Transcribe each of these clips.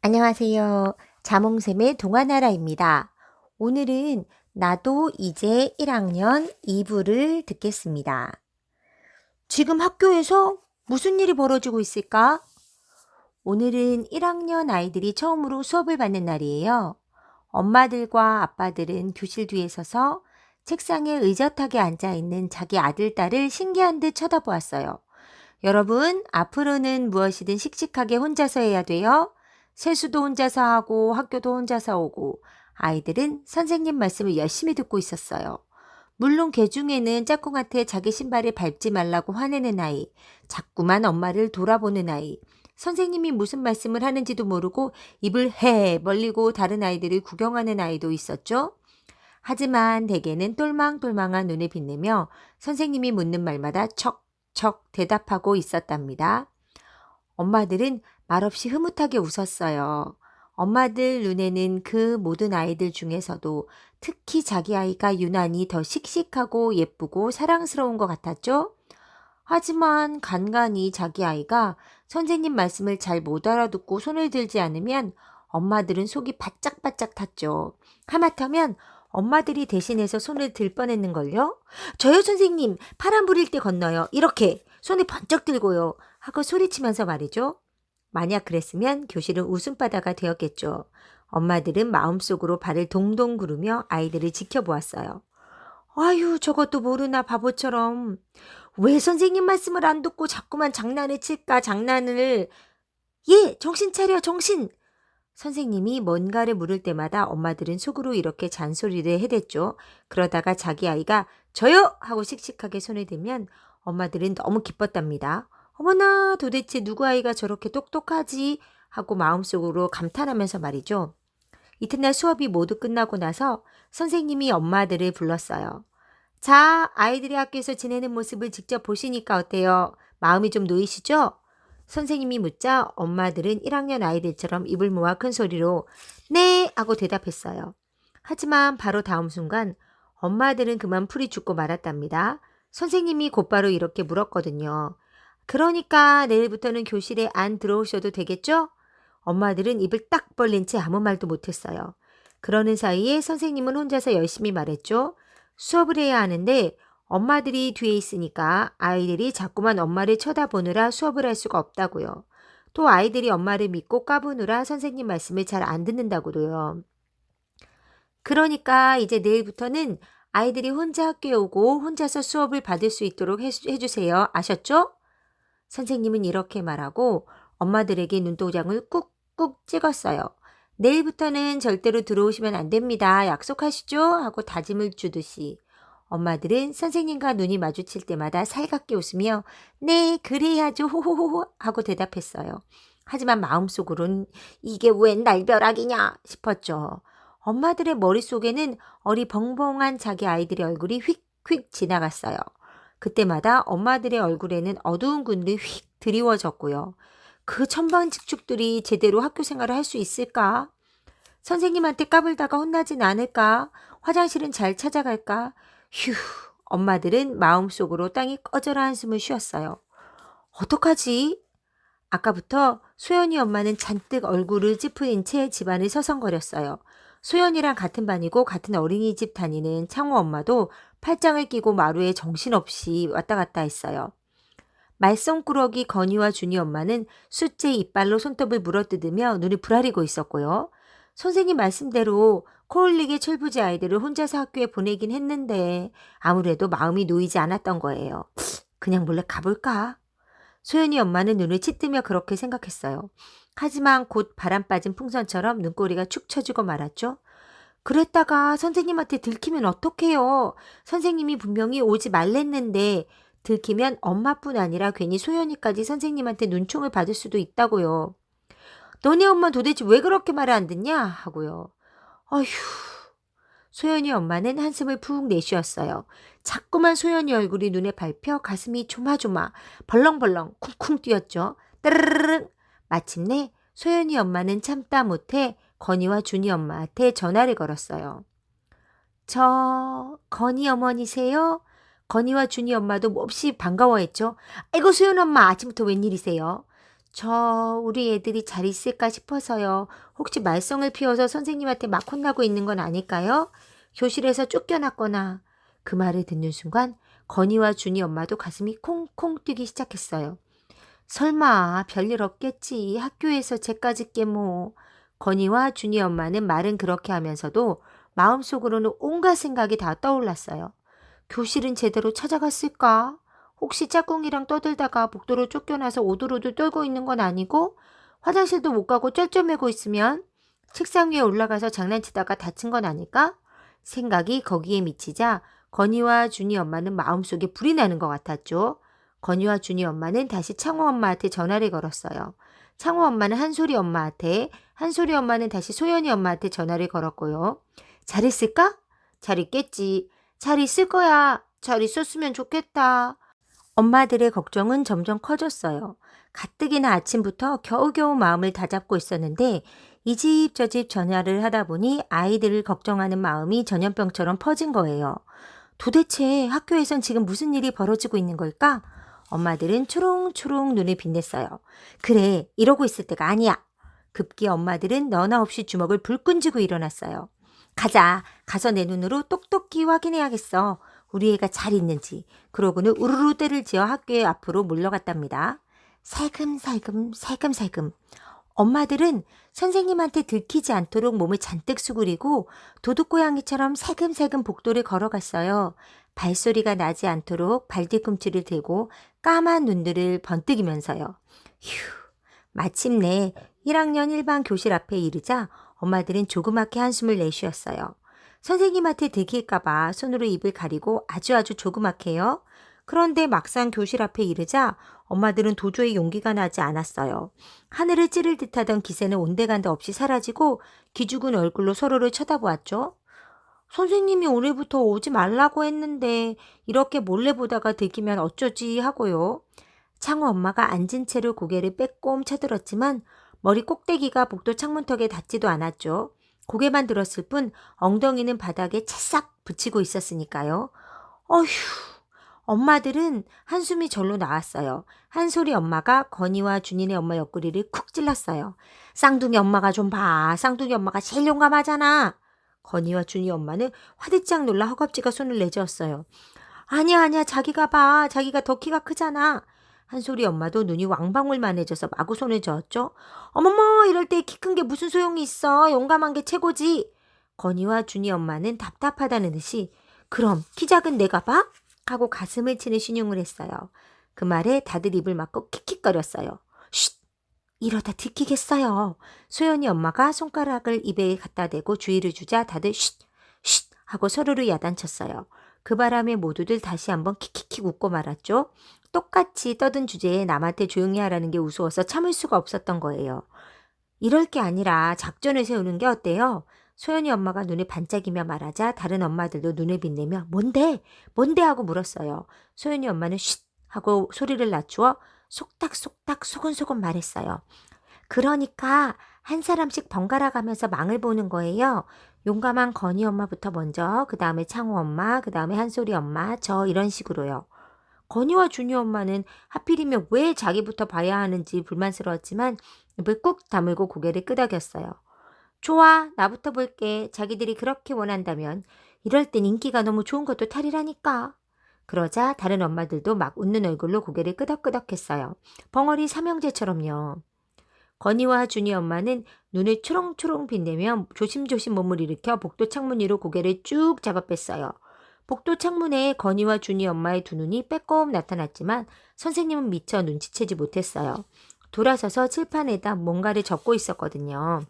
안녕하세요. 자몽샘의 동화나라입니다. 오늘은 나도 이제 1학년 2부를 듣겠습니다. 지금 학교에서 무슨 일이 벌어지고 있을까? 오늘은 1학년 아이들이 처음으로 수업을 받는 날이에요. 엄마들과 아빠들은 교실 뒤에 서서 책상에 의젓하게 앉아 있는 자기 아들, 딸을 신기한 듯 쳐다보았어요. 여러분, 앞으로는 무엇이든 씩씩하게 혼자서 해야 돼요. 세수도 혼자서 하고 학교도 혼자서 오고 아이들은 선생님 말씀을 열심히 듣고 있었어요. 물론 개 중에는 짝꿍한테 자기 신발을 밟지 말라고 화내는 아이, 자꾸만 엄마를 돌아보는 아이, 선생님이 무슨 말씀을 하는지도 모르고 입을 헤 벌리고 다른 아이들을 구경하는 아이도 있었죠. 하지만 대개는 똘망똘망한 눈을 빛내며 선생님이 묻는 말마다 척척 대답하고 있었답니다. 엄마들은 말없이 흐뭇하게 웃었어요. 엄마들 눈에는 그 모든 아이들 중에서도 특히 자기 아이가 유난히 더 씩씩하고 예쁘고 사랑스러운 것 같았죠? 하지만 간간이 자기 아이가 선생님 말씀을 잘 못 알아듣고 손을 들지 않으면 엄마들은 속이 바짝바짝 탔죠. 하마터면 엄마들이 대신해서 손을 들 뻔했는걸요. 저요 선생님, 파란 불일 때 건너요. 이렇게 손을 번쩍 들고요. 하고 소리치면서 말이죠. 만약 그랬으면 교실은 웃음바다가 되었겠죠. 엄마들은 마음속으로 발을 동동 구르며 아이들을 지켜보았어요. 아유, 저것도 모르나 바보처럼. 왜 선생님 말씀을 안 듣고 자꾸만 장난을 칠까, 장난을. 예, 정신 차려, 정신! 선생님이 뭔가를 물을 때마다 엄마들은 속으로 이렇게 잔소리를 해댔죠. 그러다가 자기 아이가 저요! 하고 씩씩하게 손을 들면 엄마들은 너무 기뻤답니다. 어머나, 도대체 누구 아이가 저렇게 똑똑하지? 하고 마음속으로 감탄하면서 말이죠. 이튿날 수업이 모두 끝나고 나서 선생님이 엄마들을 불렀어요. 자, 아이들이 학교에서 지내는 모습을 직접 보시니까 어때요? 마음이 좀 놓이시죠? 선생님이 묻자 엄마들은 1학년 아이들처럼 입을 모아 큰 소리로 네! 하고 대답했어요. 하지만 바로 다음 순간 엄마들은 그만 풀이 죽고 말았답니다. 선생님이 곧바로 이렇게 물었거든요. 그러니까 내일부터는 교실에 안 들어오셔도 되겠죠? 엄마들은 입을 딱 벌린 채 아무 말도 못했어요. 그러는 사이에 선생님은 혼자서 열심히 말했죠. 수업을 해야 하는데 엄마들이 뒤에 있으니까 아이들이 자꾸만 엄마를 쳐다보느라 수업을 할 수가 없다고요. 또 아이들이 엄마를 믿고 까부느라 선생님 말씀을 잘 안 듣는다고도요. 그러니까 이제 내일부터는 아이들이 혼자 학교에 오고 혼자서 수업을 받을 수 있도록 해주세요. 아셨죠? 선생님은 이렇게 말하고 엄마들에게 눈도장을 꾹꾹 찍었어요. 내일부터는 절대로 들어오시면 안 됩니다. 약속하시죠? 하고 다짐을 주듯이. 엄마들은 선생님과 눈이 마주칠 때마다 살갑게 웃으며 네, 그래야죠. 호호호호 하고 대답했어요. 하지만 마음속으론 이게 웬 날벼락이냐 싶었죠. 엄마들의 머릿속에는 어리벙벙한 자기 아이들의 얼굴이 휙휙 지나갔어요. 그때마다 엄마들의 얼굴에는 어두운 군들이 휙 드리워졌고요. 그 천방지축들이 제대로 학교 생활을 할 수 있을까? 선생님한테 까불다가 혼나진 않을까? 화장실은 잘 찾아갈까? 휴, 엄마들은 마음속으로 땅이 꺼져라 한숨을 쉬었어요. 어떡하지? 아까부터 소연이 엄마는 잔뜩 얼굴을 찌푸린 채 집안을 서성거렸어요. 소연이랑 같은 반이고 같은 어린이집 다니는 창호 엄마도 팔짱을 끼고 마루에 정신없이 왔다 갔다 했어요. 말썽꾸러기 건이와 준이 엄마는 숫제 이빨로 손톱을 물어뜯으며 눈을 부라리고 있었고요. 선생님 말씀대로 코올리게 철부지 아이들을 혼자서 학교에 보내긴 했는데 아무래도 마음이 놓이지 않았던 거예요. 그냥 몰래 가볼까? 소연이 엄마는 눈을 치뜨며 그렇게 생각했어요. 하지만 곧 바람 빠진 풍선처럼 눈꼬리가 축 처지고 말았죠. 그랬다가 선생님한테 들키면 어떡해요? 선생님이 분명히 오지 말랬는데 들키면 엄마뿐 아니라 괜히 소연이까지 선생님한테 눈총을 받을 수도 있다고요. 너네 엄마 도대체 왜 그렇게 말을 안 듣냐? 하고요. 어휴. 소연이 엄마는 한숨을 푹 내쉬었어요. 자꾸만 소연이 얼굴이 눈에 밟혀 가슴이 조마조마 벌렁벌렁 쿵쿵 뛰었죠. 따르르르 마침내 소연이 엄마는 참다 못해 건이와 준이 엄마한테 전화를 걸었어요. 저 건이 어머니세요? 건이와 준이 엄마도 몹시 반가워했죠. 아이고 소연 엄마 아침부터 웬일이세요? 우리 애들이 잘 있을까 싶어서요. 혹시 말썽을 피워서 선생님한테 막 혼나고 있는 건 아닐까요? 교실에서 쫓겨났거나. 그 말을 듣는 순간 건이와 준이 엄마도 가슴이 콩콩 뛰기 시작했어요. 설마 별일 없겠지. 학교에서 쟤까짓 게 뭐. 건이와 준이 엄마는 말은 그렇게 하면서도 마음속으로는 온갖 생각이 다 떠올랐어요. 교실은 제대로 찾아갔을까? 혹시 짝꿍이랑 떠들다가 복도로 쫓겨나서 오들오들 떨고 있는 건 아니고 화장실도 못 가고 쩔쩔매고 있으면 책상 위에 올라가서 장난치다가 다친 건 아닐까? 생각이 거기에 미치자 건이와 준이 엄마는 마음속에 불이 나는 것 같았죠. 건이와 준이 엄마는 다시 창호 엄마한테 전화를 걸었어요. 창호 엄마는 한솔이 엄마한테, 한솔이 엄마는 다시 소연이 엄마한테 전화를 걸었고요. 잘 있을까? 잘 있겠지. 잘 있을 거야. 잘 있었으면 좋겠다. 엄마들의 걱정은 점점 커졌어요. 가뜩이나 아침부터 겨우겨우 마음을 다잡고 있었는데 이 집 저 집 전화를 하다 보니 아이들을 걱정하는 마음이 전염병처럼 퍼진 거예요. 도대체 학교에선 지금 무슨 일이 벌어지고 있는 걸까? 엄마들은 초롱초롱 눈을 빛냈어요. 그래, 이러고 있을 때가 아니야. 급기 엄마들은 너나 없이 주먹을 불끈 쥐고 일어났어요. 가자. 가서 내 눈으로 똑똑히 확인해야겠어. 우리 애가 잘 있는지. 그러고는 우르르 때를 지어 학교에 앞으로 몰려갔답니다. 살금살금 살금살금. 엄마들은 선생님한테 들키지 않도록 몸을 잔뜩 수그리고 도둑고양이처럼 살금살금 복도를 걸어갔어요. 발소리가 나지 않도록 발뒤꿈치를 대고 까만 눈들을 번뜩이면서요. 휴, 마침내 1학년 1반 교실 앞에 이르자 엄마들은 조그맣게 한숨을 내쉬었어요. 선생님한테 들킬까봐 손으로 입을 가리고 아주 조그맣게요. 그런데 막상 교실 앞에 이르자 엄마들은 도저히 용기가 나지 않았어요. 하늘을 찌를 듯하던 기세는 온데간데 없이 사라지고 기죽은 얼굴로 서로를 쳐다보았죠. 선생님이 오늘부터 오지 말라고 했는데 이렇게 몰래 보다가 들키면 어쩌지 하고요. 창호 엄마가 앉은 채로 고개를 빼꼼 쳐들었지만 머리 꼭대기가 복도 창문턱에 닿지도 않았죠. 고개만 들었을 뿐 엉덩이는 바닥에 찰싹 붙이고 있었으니까요. 어휴, 엄마들은 한숨이 절로 나왔어요. 한솔이 엄마가 건이와 준이네 엄마 옆구리를 쿡 찔렀어요. 쌍둥이 엄마가 좀 봐. 쌍둥이 엄마가 제일 용감하잖아. 건이와 준이 엄마는 화들짝 놀라 허겁지겁 손을 내저었어요. 아니야, 자기가 봐. 자기가 더 키가 크잖아. 한솔이 엄마도 눈이 왕방울만해져서 마구 손을 저었죠. 어머머, 이럴 때 키 큰 게 무슨 소용이 있어. 용감한 게 최고지. 건이와 준이 엄마는 답답하다는 듯이 그럼 키 작은 내가 봐? 하고 가슴을 치는 신용을 했어요. 그 말에 다들 입을 막고 킥킥거렸어요. 쉿! 이러다 들키겠어요. 소연이 엄마가 손가락을 입에 갖다 대고 주의를 주자 다들 쉿! 쉿! 하고 서로를 야단쳤어요. 그 바람에 모두들 다시 한번 킥킥킥 웃고 말았죠. 똑같이 떠든 주제에 남한테 조용히 하라는 게 우스워서 참을 수가 없었던 거예요. 이럴 게 아니라 작전을 세우는 게 어때요? 소연이 엄마가 눈을 반짝이며 말하자 다른 엄마들도 눈을 빛내며 뭔데? 뭔데? 하고 물었어요. 소연이 엄마는 쉿! 하고 소리를 낮추어 속닥속닥 소곤소곤 말했어요. 그러니까 한 사람씩 번갈아 가면서 망을 보는 거예요. 용감한 건이 엄마부터 먼저, 그 다음에 창호 엄마, 그 다음에 한솔이 엄마, 저 이런 식으로요. 건이와 준이 엄마는 하필이면 왜 자기부터 봐야 하는지 불만스러웠지만 입을 꾹 다물고 고개를 끄덕였어요. 좋아, 나부터 볼게. 자기들이 그렇게 원한다면. 이럴 땐 인기가 너무 좋은 것도 탈이라니까. 그러자 다른 엄마들도 막 웃는 얼굴로 고개를 끄덕끄덕했어요. 벙어리 삼형제처럼요. 건이와 준이 엄마는 눈을 초롱초롱 빛내며 조심조심 몸을 일으켜 복도 창문 위로 고개를 쭉 잡아 뺐어요. 복도 창문에 건이와 준이 엄마의 두 눈이 빼꼼 나타났지만 선생님은 미처 눈치채지 못했어요. 돌아서서 칠판에다 뭔가를 적고 있었거든요.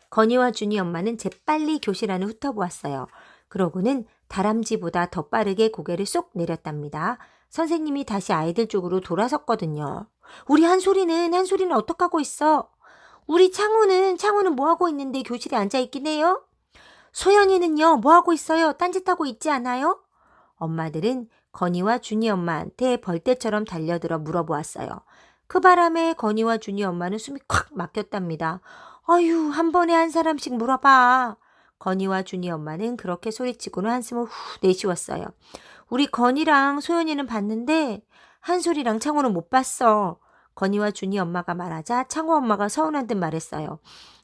건이와 준이 엄마는 재빨리 교실 안을 훑어보았어요. 그러고는 다람쥐보다 더 빠르게 고개를 쏙 내렸답니다. 선생님이 다시 아이들 쪽으로 돌아섰거든요. 우리 한솔이는 어떡하고 있어? 우리 창우는 뭐하고 있는데 교실에 앉아있긴 해요? 소연이는요, 뭐하고 있어요? 딴짓하고 있지 않아요? 엄마들은 건이와 준이 엄마한테 벌떼처럼 달려들어 물어보았어요. 그 바람에 건이와 준이 엄마는 숨이 콱 막혔답니다. 어휴, 한 번에 한 사람씩 물어봐. 건이와 준이 엄마는 그렇게 소리치고는 한숨을 후 내쉬었어요. 우리 건이랑 소연이는 봤는데 한솔이랑 창호는 못 봤어. 건이와 준이 엄마가 말하자 창호 엄마가 서운한 듯 말했어요.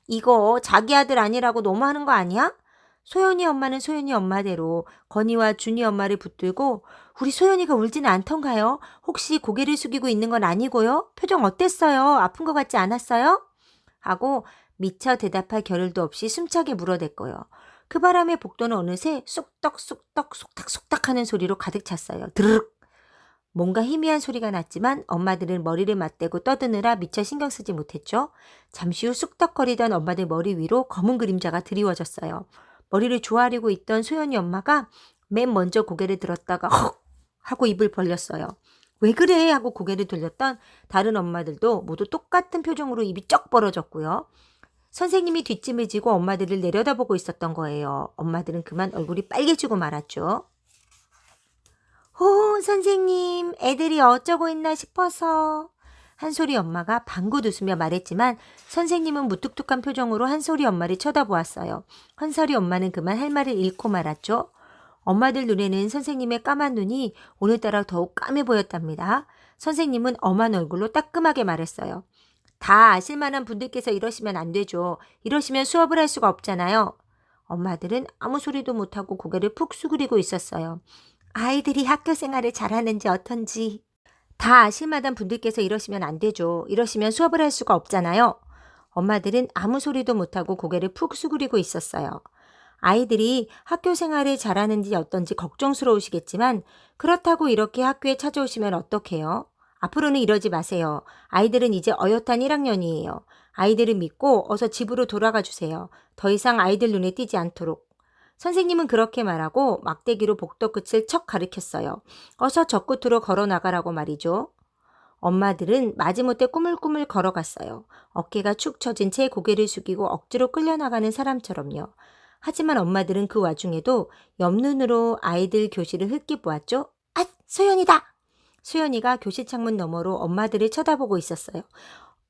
이거 자기 아들 아니라고 너무하는 거 아니야? 소연이 엄마는 소연이 엄마대로 건이와 준이 엄마를 붙들고 우리 소연이가 울지는 않던가요? 혹시 고개를 숙이고 있는 건 아니고요? 표정 어땠어요? 아픈 것 같지 않았어요? 하고 미처 대답할 겨를도 없이 숨차게 물어댔고요. 그 바람에 복도는 어느새 쑥떡쑥떡 속닥속닥 하는 소리로 가득 찼어요. 드르륵. 뭔가 희미한 소리가 났지만 엄마들은 머리를 맞대고 떠드느라 미처 신경 쓰지 못했죠. 잠시 후 쑥덕거리던 엄마들 머리 위로 검은 그림자가 드리워졌어요. 머리를 조아리고 있던 소연이 엄마가 맨 먼저 고개를 들었다가 헉 하고 입을 벌렸어요. 왜 그래? 하고 고개를 돌렸던 다른 엄마들도 모두 똑같은 표정으로 입이 쩍 벌어졌고요. 선생님이 뒷짐을 지고 엄마들을 내려다보고 있었던 거예요. 엄마들은 그만 얼굴이 빨개지고 말았죠. 선생님, 애들이 어쩌고 있나 싶어서. 한솔이 엄마가 방긋 웃으며 말했지만 선생님은 무뚝뚝한 표정으로 한솔이 엄마를 쳐다보았어요. 한솔이 엄마는 그만 할 말을 잃고 말았죠. 엄마들 눈에는 선생님의 까만 눈이 오늘따라 더욱 까매 보였답니다. 선생님은 엄한 얼굴로 따끔하게 말했어요. 다 아실 만한 분들께서 이러시면 안 되죠. 이러시면 수업을 할 수가 없잖아요. 엄마들은 아무 소리도 못하고 고개를 푹 수그리고 있었어요. 아이들이 학교 생활을 잘하는지 어떤지. 다 아실 만한 분들께서 이러시면 안 되죠. 이러시면 수업을 할 수가 없잖아요. 엄마들은 아무 소리도 못하고 고개를 푹 수그리고 있었어요. 아이들이 학교 생활을 잘하는지 어떤지 걱정스러우시겠지만 그렇다고 이렇게 학교에 찾아오시면 어떡해요? 앞으로는 이러지 마세요. 아이들은 이제 어엿한 1학년이에요. 아이들을 믿고 어서 집으로 돌아가 주세요. 더 이상 아이들 눈에 띄지 않도록. 선생님은 그렇게 말하고 막대기로 복도 끝을 척 가리켰어요. 어서 저 끝으로 걸어 나가라고 말이죠. 엄마들은 마지못해 꾸물꾸물 걸어갔어요. 어깨가 축 처진 채 고개를 숙이고 억지로 끌려나가는 사람처럼요. 하지만 엄마들은 그 와중에도 옆눈으로 아이들 교실을 흘낏 보았죠. 아, 소연이다! 소연이가 교실 창문 너머로 엄마들을 쳐다보고 있었어요.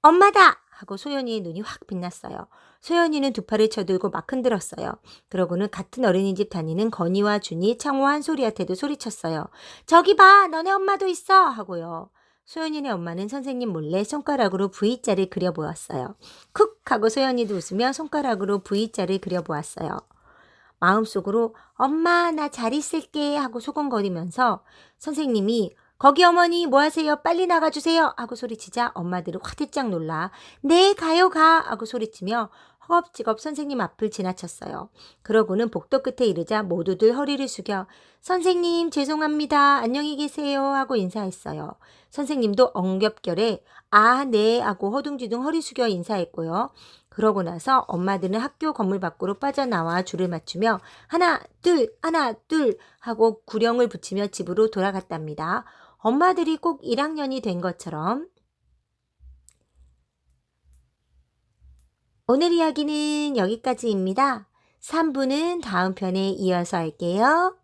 엄마다! 하고 소연이의 눈이 확 빛났어요. 소연이는 두 팔을 쳐들고 막 흔들었어요. 그러고는 같은 어린이집 다니는 건이와 준이, 창호, 한솔이한테도 소리쳤어요. 저기 봐! 너네 엄마도 있어! 하고요. 소연이네 엄마는 선생님 몰래 손가락으로 V자를 그려보았어요. 쿡! 하고 소연이도 웃으며 손가락으로 V자를 그려보았어요. 마음속으로 엄마 나 잘 있을게 하고 소곤거리면서 선생님이 거기 어머니 뭐 하세요? 빨리 나가주세요 하고 소리치자 엄마들은 화들짝 놀라 네 가요 가 하고 소리치며 허겁지겁 선생님 앞을 지나쳤어요. 그러고는 복도 끝에 이르자 모두들 허리를 숙여 선생님 죄송합니다 안녕히 계세요 하고 인사했어요. 선생님도 엉겹결에 아 네 하고 허둥지둥 허리 숙여 인사했고요. 그러고 나서 엄마들은 학교 건물 밖으로 빠져나와 줄을 맞추며 하나 둘 하고 구령을 붙이며 집으로 돌아갔답니다. 엄마들이 꼭 1학년이 된 것처럼. 오늘 이야기는 여기까지입니다. 3부는 다음 편에 이어서 할게요.